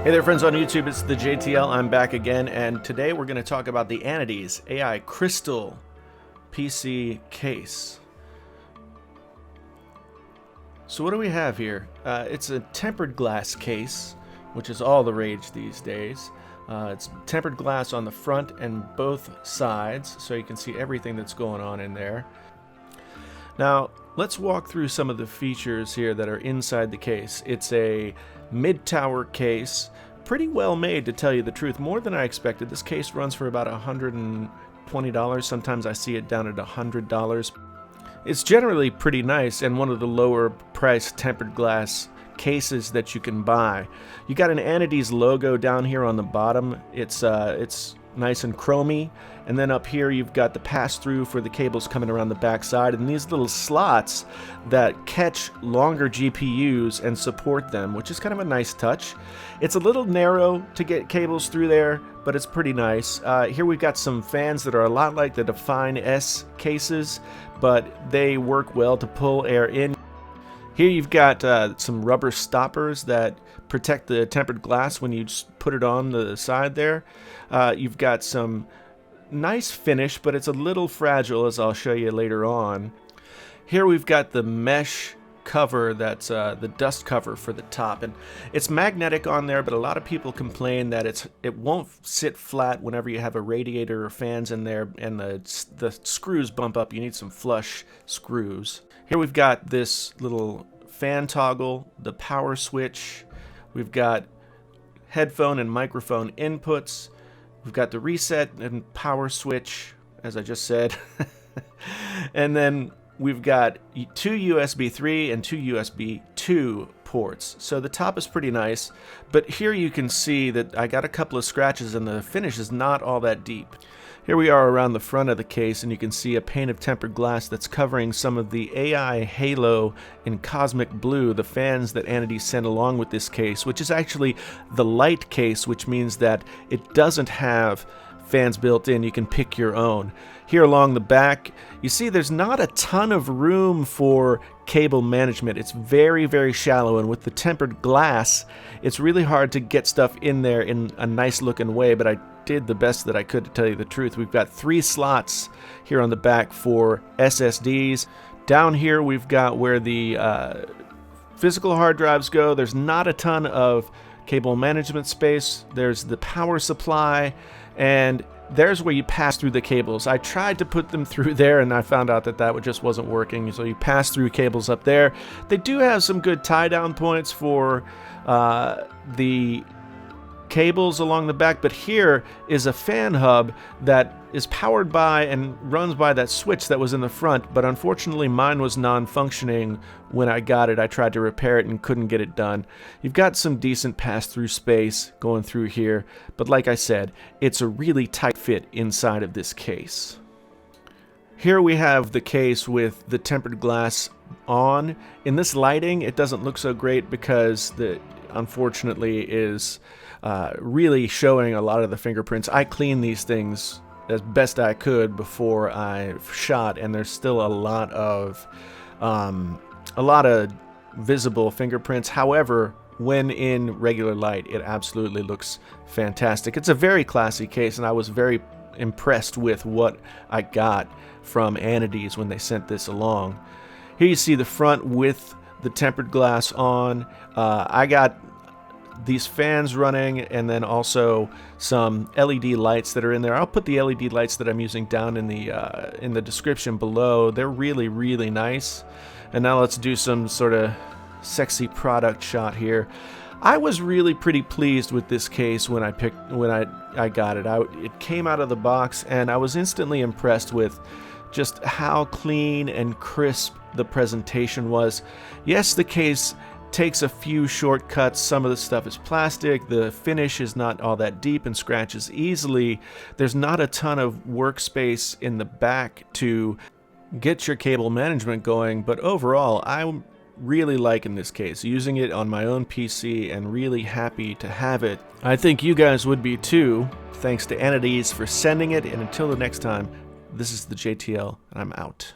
Hey there friends on YouTube, it's the JTL. I'm back again, and today we're going to talk about the Anidees AI Crystal PC case. So what do we have here? It's a tempered glass case, which is all the rage these days. It's tempered glass on the front and both sides, so you can see everything that's going on in there. Now, let's walk through some of the features here that are inside the case. It's a mid-tower case, pretty well made to tell you the truth, more than I expected. This case runs for about $120, sometimes I see it down at $100. It's generally pretty nice and one of the lower priced tempered glass cases that you can buy. You got an Anidees logo down here on the bottom. It's nice and chromy, and then up here you've got the pass-through for the cables coming around the back side, and these little slots that catch longer GPUs and support them, which is kind of a nice touch. It's a little narrow to get cables through there, but it's pretty nice. Here we've got some fans that are a lot like the Define S cases, but they work well to pull air in. Here you've got some rubber stoppers that protect the tempered glass when you just put it on the side there. You've got some nice finish, but it's a little fragile, as I'll show you later on. Here we've got the mesh cover that's the dust cover for the top, and it's magnetic on there, but a lot of people complain that it won't sit flat whenever you have a radiator or fans in there and the screws bump up. You need some flush screws. Here we've got this little fan toggle, the power switch, we've got headphone and microphone inputs, we've got the reset and power switch, as I just said, and then we've got two USB 3 and two USB 2 ports. So the top is pretty nice, but here you can see that I got a couple of scratches and the finish is not all that deep. Here we are around the front of the case, and you can see a pane of tempered glass that's covering some of the AI Halo in Cosmic Blue, the fans that Anidees sent along with this case, which is actually the Lite case, which means that it doesn't have fans built in. You can pick your own. Here along the back, you see there's not a ton of room for cable management. It's very, very shallow, and with the tempered glass, it's really hard to get stuff in there in a nice looking way, but I did the best that I could, to tell you the truth. We've got 3 slots here on the back for SSDs. Down here we've got where the physical hard drives go. There's not a ton of cable management space. There's the power supply, and there's where you pass through the cables. I tried to put them through there, and I found out that just wasn't working. So you pass through cables up there. They do have some good tie-down points for the cables along the back, but here is a fan hub that is powered by and runs by that switch that was in the front, but unfortunately mine was non-functioning when I got it. I tried to repair it and couldn't get it done. You've got some decent pass-through space going through here, but like I said, it's a really tight fit inside of this case. Here we have the case with the tempered glass on. In this lighting, it doesn't look so great because unfortunately is really showing a lot of the fingerprints. I cleaned these things as best I could before I shot, and there's still a lot of visible fingerprints. However, when in regular light, it absolutely looks fantastic. It's a very classy case, and I was very impressed with what I got from Anidees when they sent this along. Here you see the front with the tempered glass on. I got these fans running, and then also some LED lights that are in there. I'll put the LED lights that I'm using down in the description below. They're really, really nice. And now let's do some sort of sexy product shot here. I was really pretty pleased with this case when I got it. It came out of the box, and I was instantly impressed with just how clean and crisp the presentation was. Yes, the case takes a few shortcuts. Some of the stuff is plastic. The finish is not all that deep and scratches easily. There's not a ton of workspace in the back to get your cable management going, but overall, I'm really liking this case, using it on my own PC and really happy to have it. I think you guys would be too. Thanks to Anidees for sending it, and until the next time, this is the JTL, and I'm out.